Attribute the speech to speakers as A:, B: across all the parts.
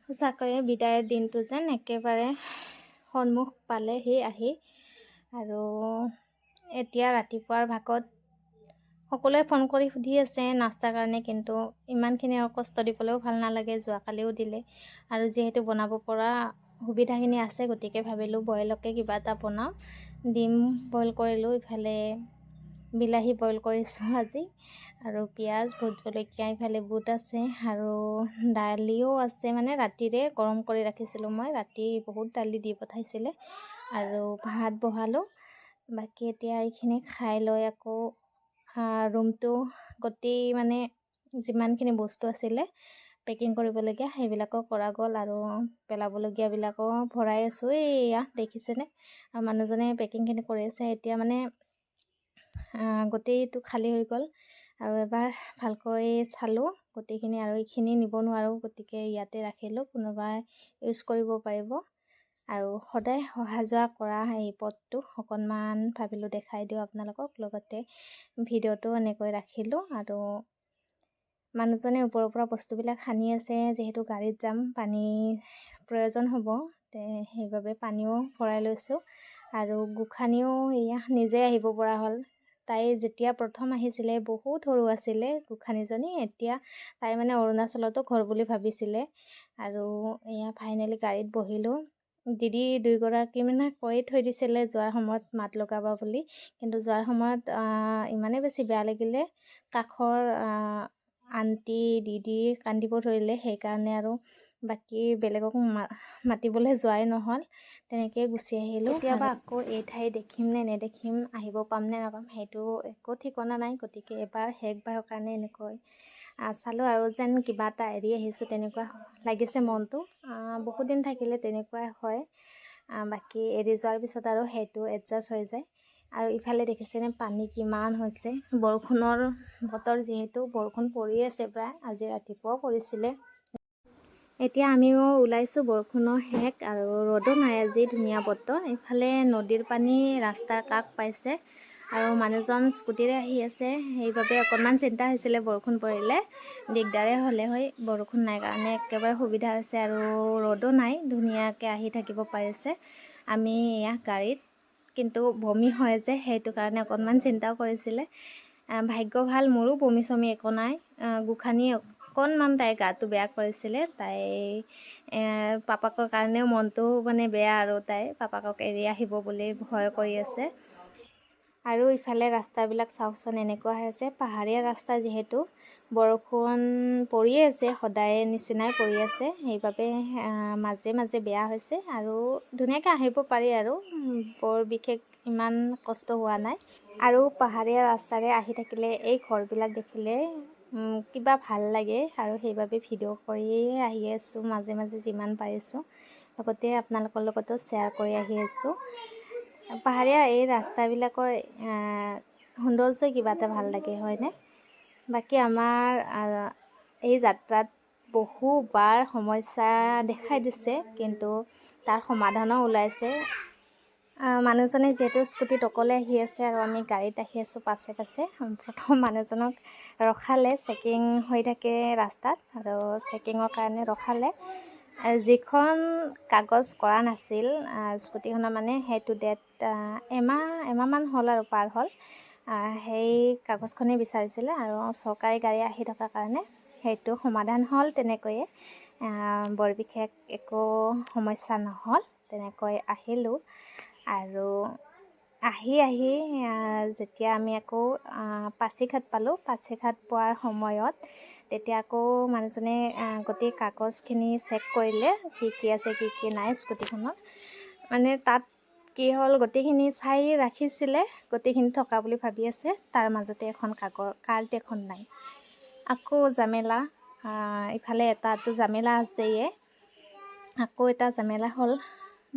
A: সঁচাকৈয়ে বিদায়ৰ দিনটো যেন একেবাৰে সন্মুখ পালেহি আহি। আৰু এতিয়া ৰাতিপুৱাৰ ভাগত সকলোৱে ফোন কৰি সুধি আছে নাস্তাৰ কাৰণে, কিন্তু ইমানখিনি আৰু কষ্ট দিবলৈও ভাল নালাগে, যোৱাকালিও দিলে। আৰু যিহেতু বনাব পৰা সুবিধাখিনি আছে, গতিকে ভাবিলোঁ বইলকে কিবা এটা বনাওঁ। ডিম বইল কৰিলোঁ, ইফালে বিলাহী বইল কৰিছোঁ আজি, আৰু পিঁয়াজ, ভোট জলকীয়া, ইফালে বুট আছে, আৰু দালিও আছে। মানে ৰাতিৰে গৰম কৰি ৰাখিছিলোঁ মই, ৰাতি বহুত দালি দি পঠাইছিলে, আৰু ভাত বহালোঁ। বাকী এতিয়া এইখিনি খাই লৈ আকৌ ৰুমটো গোটেই মানে যিমানখিনি বস্তু আছিলে পেকিং কৰিবলগীয়া সেইবিলাকো কৰা গ'ল, আৰু পেলাবলগীয়াবিলাকো ভৰাই আছোঁ। এইয়া দেখিছেনে, আৰু মানুহজনে পেকিংখিনি কৰি আছে। এতিয়া মানে গোটেইটো খালী হৈ গ'ল, আৰু এবাৰ ভালকৈ চালোঁ গোটেইখিনি, আৰু এইখিনি নিব নোৱাৰোঁ, গতিকে ইয়াতে ৰাখিলোঁ, কোনোবাই ইউজ কৰিব পাৰিব। আৰু সদায় অহা যোৱা কৰা এই পথটো অকণমান ভাবিলোঁ দেখাই দিওঁ আপোনালোকক, লগতে ভিডিঅ'টো এনেকৈ ৰাখিলোঁ। আৰু মানুহজনে ওপৰৰ পৰা বস্তুবিলাক সানি আছে, যিহেতু গাড়ীত যাম, পানীৰ প্ৰয়োজন হ'ব, সেইবাবে পানীও ভৰাই লৈছোঁ। আৰু গোসানীও এয়া নিজে আহিব পৰা হ'ল। তাই যেতিয়া প্ৰথম আহিছিলে বহুত সৰু আছিলে গোসানীজনী, এতিয়া তাই মানে অৰুণাচলতো ঘৰ বুলি ভাবিছিলে। আৰু এয়া ফাইনেলি গাড়ীত বহিলোঁ। দিদি দুয়োগৰাকী মানে কৈ থৈ দিছিলে যোৱাৰ সময়ত মাত লগাবা বুলি, কিন্তু যোৱাৰ সময়ত ইমানেই বেছি বেয়া লাগিলে, কাষৰ আণ্টি দিদি কান্দিব ধৰিলে, সেইকাৰণে আৰু বাকী বেলেগক মাতিবলৈ যোৱাই নহ'ল, তেনেকৈয়ে গুচি আহিলোঁ। কেতিয়াবা আকৌ এই ঠাই দেখিম নে নেদেখিম, আহিব পাম নে নাপাম, সেইটো একো ঠিকনা নাই। গতিকে এবাৰ শেষবাৰৰ কাৰণে এনেকৈ চালোঁ, আৰু যেন কিবা এটা এৰি আহিছোঁ তেনেকুৱা লাগিছে মনটো। বহুত দিন থাকিলে তেনেকুৱাই হয়, বাকী এৰি যোৱাৰ পিছত আৰু সেইটো এডজাষ্ট হৈ যায়। আৰু ইফালে দেখিছেনে পানী কিমান হৈছে, বৰষুণৰ বতৰ, যিহেতু বৰষুণ পৰি আছে প্ৰায়, আজি ৰাতিপুৱাও পৰিছিলে। এতিয়া আমিও ওলাইছোঁ, বৰষুণৰ শেষ, আৰু ৰ'দো নাই আজি, ধুনীয়া বতৰ। ইফালে নদীৰ পানী ৰাস্তাৰ কাষ পাইছে, আৰু মানুহজন স্কুটিৰে আহি আছে, সেইবাবে অকণমান চিন্তা হৈছিলে বৰষুণ পৰিলে দিগদাৰে হ'লে হয়। বৰষুণ নাই কাৰণে একেবাৰে সুবিধা হৈছে, আৰু ৰ'দো নাই, ধুনীয়াকৈ আহি থাকিব পাৰিছে। আমি এয়া গাড়ীত, কিন্তু বমি হয় যে, সেইটো কাৰণে অকণমান চিন্তাও কৰিছিলে। ভাগ্য ভাল, মোৰো বমি চমি একো নাই। গোসানী অকণমান তাইৰ গাটো বেয়া কৰিছিলে, তাই পাপাকৰ কাৰণেও মনটো মানে বেয়া, আৰু তাই পাপাকক এৰি আহিব বুলি ভয় কৰি আছে। আৰু ইফালে ৰাস্তাবিলাক চাওকচোন এনেকুৱা হৈ আছে, পাহাৰীয়া ৰাস্তা, যিহেতু বৰষুণ পৰিয়ে আছে, সদায় নিচিনাই পৰি আছে, সেইবাবে মাজে মাজে বেয়া হৈছে, আৰু ধুনীয়াকৈ আহিব পাৰি, আৰু বৰ বিশেষ ইমান কষ্ট হোৱা নাই। আৰু পাহাৰীয়া ৰাস্তাৰে আহি থাকিলে এই ঘৰবিলাক দেখিলে কিবা ভাল লাগে, আৰু সেইবাবে ভিডিঅ' কৰিয়ে আহি আছোঁ মাজে মাজে যিমান পাৰিছোঁ, লগতে আপোনালোকৰ লগতো শ্বেয়াৰ কৰি আহি আছোঁ। পাহাৰীয়া এই ৰাস্তাবিলাকৰ সৌন্দৰ্য কিবা এটা ভাল লাগে, হয়নে? বাকী আমাৰ এই যাত্ৰাত বহুবাৰ সমস্যা দেখাই দিছে, কিন্তু তাৰ সমাধানো ওলাইছে। মানুহজনে যিহেতু স্কুটিত অকলে আহি আছে, আৰু আমি গাড়ীত আহি আছোঁ পাছে পাছে। প্ৰথম মানুহজনক ৰখালে, চেকিং হৈ থাকে ৰাস্তাত, আৰু চেকিঙৰ কাৰণে ৰখালে। যিখন কাগজ কৰা নাছিল স্কুটিখনৰ, মানে সেইটো ডেট এমাহমান হ'ল, আৰু পাৰ হ'ল। সেই কাগজখনেই বিচাৰিছিলে, আৰু চৰকাৰী গাড়ী আহি থকাৰ কাৰণে সেইটো সমাধান হ'ল। তেনেকৈয়ে বৰ বিশেষ একো সমস্যা নহ'ল, তেনেকৈ আহিলোঁ। আৰু আহি যেতিয়া আমি আকৌ পাছিঘাট পালোঁ, পাছিঘাট পোৱাৰ সময়ত তেতিয়া আকৌ মানুহজনে গোটেই কাগজখিনি চেক কৰিলে, কি কি আছে কি কি নাই স্কুটিখনত। মানে তাত কি হ'ল, গোটেইখিনি চাই ৰাখিছিলে, গোটেইখিনি থকা বুলি ভাবি আছে, তাৰ মাজতে এখন কাৰ্ড এখন নাই। আকৌ জামেলা, ইফালে এটাতো জামেলা আছেয়ে, আকৌ এটা জামেলা হ'ল।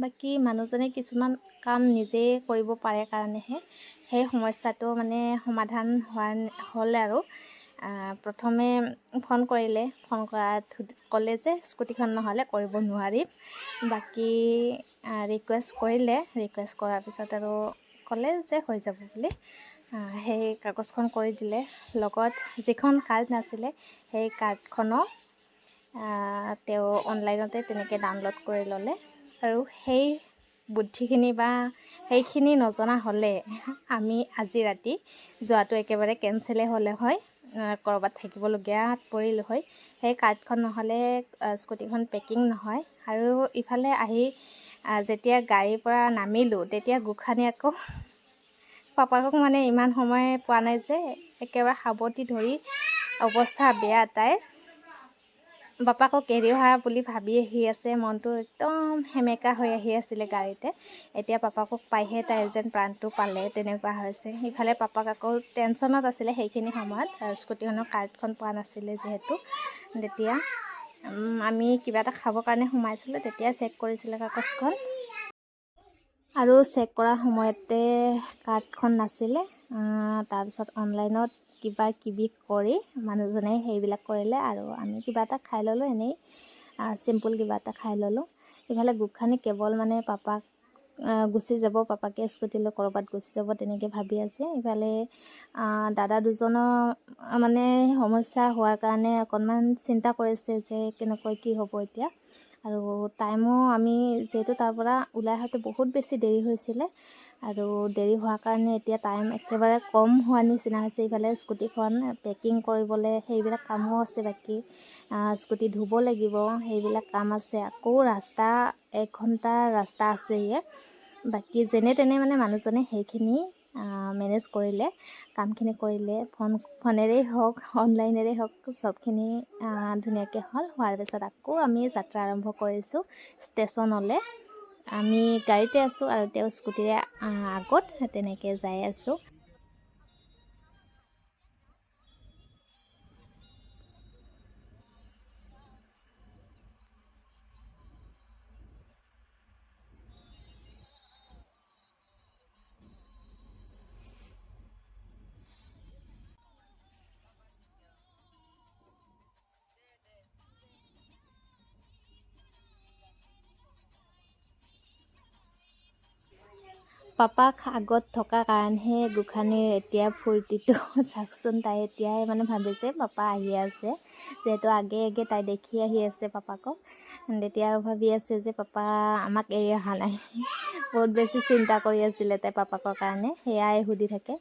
A: বাকী মানুহজনে কিছুমান কাম নিজে কৰিব পাৰে কাৰণেহে সেই সমস্যাটো মানে সমাধান হ'ল। আৰু প্ৰথমে ফোন কৰিলে, ফোন কৰাত ক'লে যে স্কুটিখন নহ'লে কৰিব নোৱাৰিম। বাকী ৰিকুৱেষ্ট কৰিলে, ৰিকুৱেষ্ট কৰাৰ পিছত আৰু ক'লে যে হৈ যাব বুলি। সেই কাগজখন কৰি দিলে, লগত যিখন কাৰ্ড নাছিলে সেই কাৰ্ডখনো তেওঁ অনলাইনতে তেনেকৈ ডাউনলোড কৰি ল'লে। আৰু সেই বুদ্ধিখিনি বা সেইখিনি নজনা হ'লে আমি আজি ৰাতি যোৱাটো একেবাৰে কেঞ্চেলেই হ'লে হয়, ক'ৰবাত থাকিবলগীয়াত পৰিলোঁ হয়। সেই কাৰ্ডখন নহ'লে স্কুটিখন পেকিং নহয়। আৰু ইফালে আহি যেতিয়া গাড়ীৰ পৰা নামিলোঁ তেতিয়া গোঁখানী আকৌ পাপাকক মানে ইমান সময় পোৱা নাই যে একেবাৰে সাৱটি ধৰি অৱস্থা বেয়া তাইৰ। পাপাকক এৰি অহা বুলি ভাবি আহি আছে, মনটো একদম সেমেকা হৈ আহি আছিলে গাড়ীতে। এতিয়া পাপাকক পাইহে তাইৰ যেন প্ৰাণটো পালে তেনেকুৱা হৈছে। ইফালে পাপাক আকৌ টেনশ্যনত আছিলে সেইখিনি সময়ত, স্কুটিখনৰ কাৰ্ডখন পোৱা নাছিলে যিহেতু। তেতিয়া আমি কিবা এটা খাবৰ কাৰণে সোমাইছিলোঁ, তেতিয়া চেক কৰিছিলে কাগজখন। আৰু চেক কৰা সময়তে কাৰ্ডখন নাছিলে। তাৰপিছত অনলাইনত কিবা কিবি কৰি মানুহজনে সেইবিলাক কৰিলে আৰু আমি কিবা এটা খাই ল'লোঁ, এনেই চিম্পুল কিবা এটা খাই ল'লোঁ। ইফালে গোঁখানী কেৱল মানে পাপাক গুচি যাব, পাপাকে স্কুটি লৈ ক'ৰবাত গুচি যাব তেনেকৈ ভাবি আছে। ইফালে দাদা দুজনৰ মানে সমস্যা হোৱাৰ কাৰণে অকণমান চিন্তা কৰিছে যে কেনেকৈ কি হ'ব এতিয়া। আৰু টাইমো আমি যিহেতু তাৰ পৰা ওলাই আহোঁতে বহুত বেছি দেৰি হৈছিলে, আৰু দেৰি হোৱাৰ কাৰণে এতিয়া টাইম একেবাৰে কম হোৱাৰ নিচিনা হৈছে। ইফালে স্কুটিখন পেকিং কৰিবলৈ সেইবিলাক কামো আছে বাকী, স্কুটি ধুব লাগিব সেইবিলাক কাম আছে, আকৌ ৰাস্তা 1 ঘণ্টাৰ ৰাস্তা আছে ইয়াত। বাকী যেনে তেনে মানে মানুহজনে সেইখিনি মেনেজ কৰিলে, কামখিনি কৰিলে। ফোনেৰেই হওক অনলাইনেৰেই হওক চবখিনি ধুনীয়াকৈ হ'ল। হোৱাৰ পিছত আকৌ আমি যাত্ৰা আৰম্ভ কৰিছোঁ ষ্টেচনলৈ। আমি গাড়ীতে আছোঁ আৰু তেওঁ স্কুটিৰে আগত তেনেকৈ যাই আছোঁ। পাপাক আগত থকা কাৰণেহে গোঁখানীৰ এতিয়া ফূৰ্তিটো চাওকচোন। তাই এতিয়াই মানে ভাবিছে পাপা আহি আছে, যিহেতু আগে আগে তাই দেখি আহি আছে পাপাকক। তেতিয়া আৰু ভাবি আছে যে পাপা আমাক এৰি অহা নাই। বহুত বেছি চিন্তা কৰি আছিলে তাই পাপাকৰ কাৰণে, সেয়াই সুধি থাকে।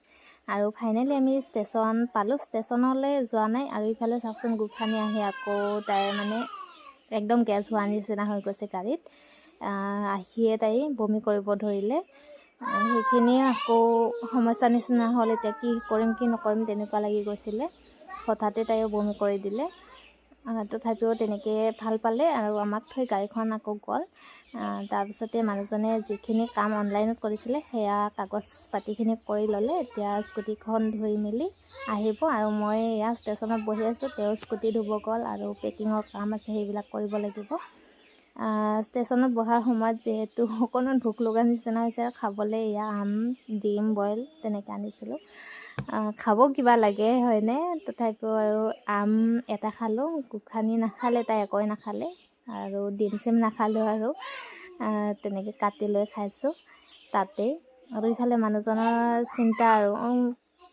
A: আৰু ফাইনেলি আমি ষ্টেচন পালোঁ। ষ্টেচনলৈ যোৱা নাই। আৰু ইফালে চাওকচোন গোঁখানী আহি আকৌ তাই মানে একদম গেছ হোৱাৰ নিচিনা হৈ গৈছে গাড়ীত। আহিয়ে তাই বমি কৰিব ধৰিলে। সেইখিনিয়ে আকৌ সমস্যাৰ নিচিনা হ'ল। এতিয়া কি কৰিম কি নকৰিম তেনেকুৱা লাগি গৈছিলে। হঠাতে তাইও বমি কৰি দিলে। তথাপিও তেনেকৈ ভাল পালে আৰু আমাক থৈ গাড়ীখন আকৌ গ'ল। তাৰপিছতে মানুহজনে যিখিনি কাম অনলাইনত কৰিছিলে সেয়া কাগজ পাতিখিনি কৰি ল'লে। এতিয়া স্কুটিখন ধুই মেলি আহিব আৰু মই এয়া ষ্টেচনত বহি আছোঁ। তেওঁ স্কুটি ধুব গ'ল আৰু পেকিঙৰ কাম আছে সেইবিলাক কৰিব লাগিব। ষ্টেচনত বহাৰ সময়ত যিহেতু অকণমান ভোক লগা নিচিনা হৈছে, খাবলৈ এয়া আম, ডিম বইল তেনেকৈ আনিছিলোঁ। খাব কিবা লাগে হয়নে, তথাপিও আৰু আম এটা খালোঁ। গোঁখানী নাখালে, তাই একোৱে নাখালে। আৰু ডিম চিম নাখালোঁ আৰু তেনেকৈ কাটি লৈ খাইছোঁ তাতেই। আৰু ইফালে মানুহজনৰ চিন্তা আৰু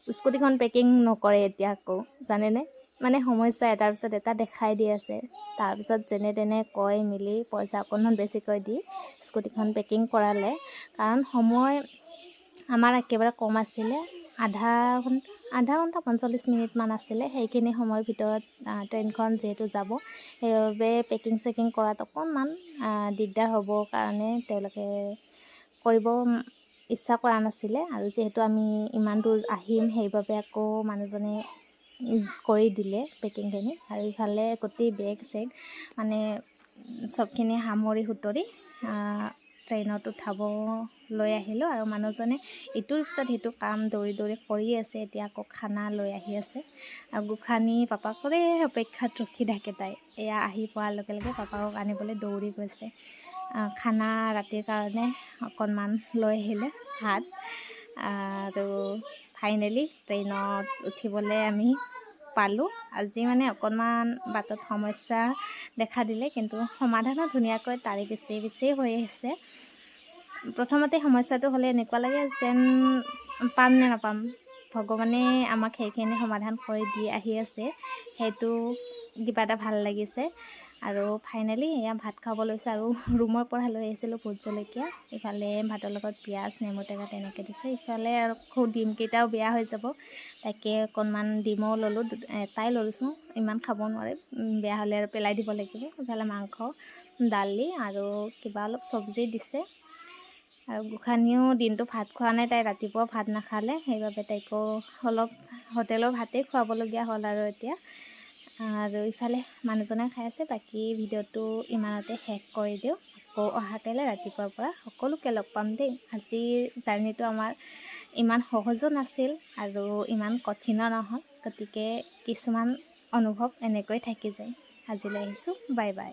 A: স্কুটিখন পেকিং নকৰে এতিয়া আকৌ জানেনে, মানে সমস্যা এটাৰ পিছত এটা দেখাই দি আছে। তাৰপিছত যেনে তেনে কৈ মেলি পইচা অকণমান বেছিকৈ দি স্কুটিখন পেকিং কৰালে। কাৰণ সময় আমাৰ একেবাৰে কম আছিলে, আধা ঘণ্টা 45 মিনিটমান আছিলে। সেইখিনি সময়ৰ ভিতৰত ট্ৰেইনখন যিহেতু যাব, সেইবাবে পেকিং চেকিং কৰাত অকণমান দিগদাৰ হ'ব কাৰণে তেওঁলোকে কৰিব ইচ্ছা কৰা নাছিলে। আৰু যিহেতু আমি ইমান দূৰ আহিম সেইবাবে আকৌ মানুহজনে কৰি দিলে পেকিংখিনি। আৰু ইফালে গোটেই বেগ চেগ মানে চবখিনি সামৰি সুতৰি ট্ৰেইনত উঠাব লৈ আহিলোঁ। আৰু মানুহজনে ইটোৰ পিছত সিটো কাম দৌৰি দৌৰি কৰি আছে। এতিয়া আকৌ খানা লৈ আহি আছে আৰু গোঁখানী পাপাকৰে অপেক্ষাত ৰখি থাকে তাই। এয়া আহি পোৱাৰ লগে লগে পাপাকক আনিবলৈ দৌৰি গৈছে। খানা ৰাতিৰ কাৰণে অকণমান লৈ আহিলে ভাত। আৰু ফাইনেলি ট্ৰেইনত উঠিবলৈ আমি পালোঁ। আজি মানে অকণমান বাটত সমস্যা দেখা দিলে, কিন্তু সমাধানো ধুনীয়াকৈ তাৰে পিছে হৈ আহিছে। প্ৰথমতে সমস্যাটো হ'লে এনেকুৱা লাগে যেন পাম নে নাপাম, ভগৱানে আমাক সেইখিনি সমাধান কৰি দি আহি আছে, সেইটো কিবা এটা ভাল লাগিছে। আৰু ফাইনেলি এয়া ভাত খাব লৈছোঁ। আৰু ৰুমৰ পৰা লৈ আহিছিলোঁ ভোট জলকীয়া, ইফালে ভাতৰ লগত পিঁয়াজ নেমু টেঙা তেনেকৈ দিছে। ইফালে আৰু ডিমকেইটাও বেয়া হৈ যাব, তাকে অকণমান ডিমো ল'লোঁ, এটাই লৈছোঁ, ইমান খাব নোৱাৰে, বেয়া হ'লে আৰু পেলাই দিব লাগিব। ইফালে মাংস, দালি আৰু কিবা অলপ চব্জি দিছে। আৰু গোসাঁনীও দিনটো ভাত খোৱা নাই, তাই ৰাতিপুৱা ভাত নাখালে, সেইবাবে তাইকো অলপ হোটেলৰ ভাতেই খুৱাবলগীয়া হ'ল আৰু এতিয়া। আৰু ইফালে মানুহজনে খাই আছে। বাকী ভিডিঅ'টো ইমানতে শেষ কৰি দিওঁ। আকৌ অহাকাইলৈ ৰাতিপুৱাৰ পৰা সকলোকে লগ পাম দেই। আজিৰ জাৰ্ণিটো আমাৰ ইমান সহজো নাছিল আৰু ইমান কঠিনো নহয়, গতিকে কিছুমান অনুভৱ এনেকৈ থাকি যায়। আজিলৈ আহিছোঁ, বাই বাই।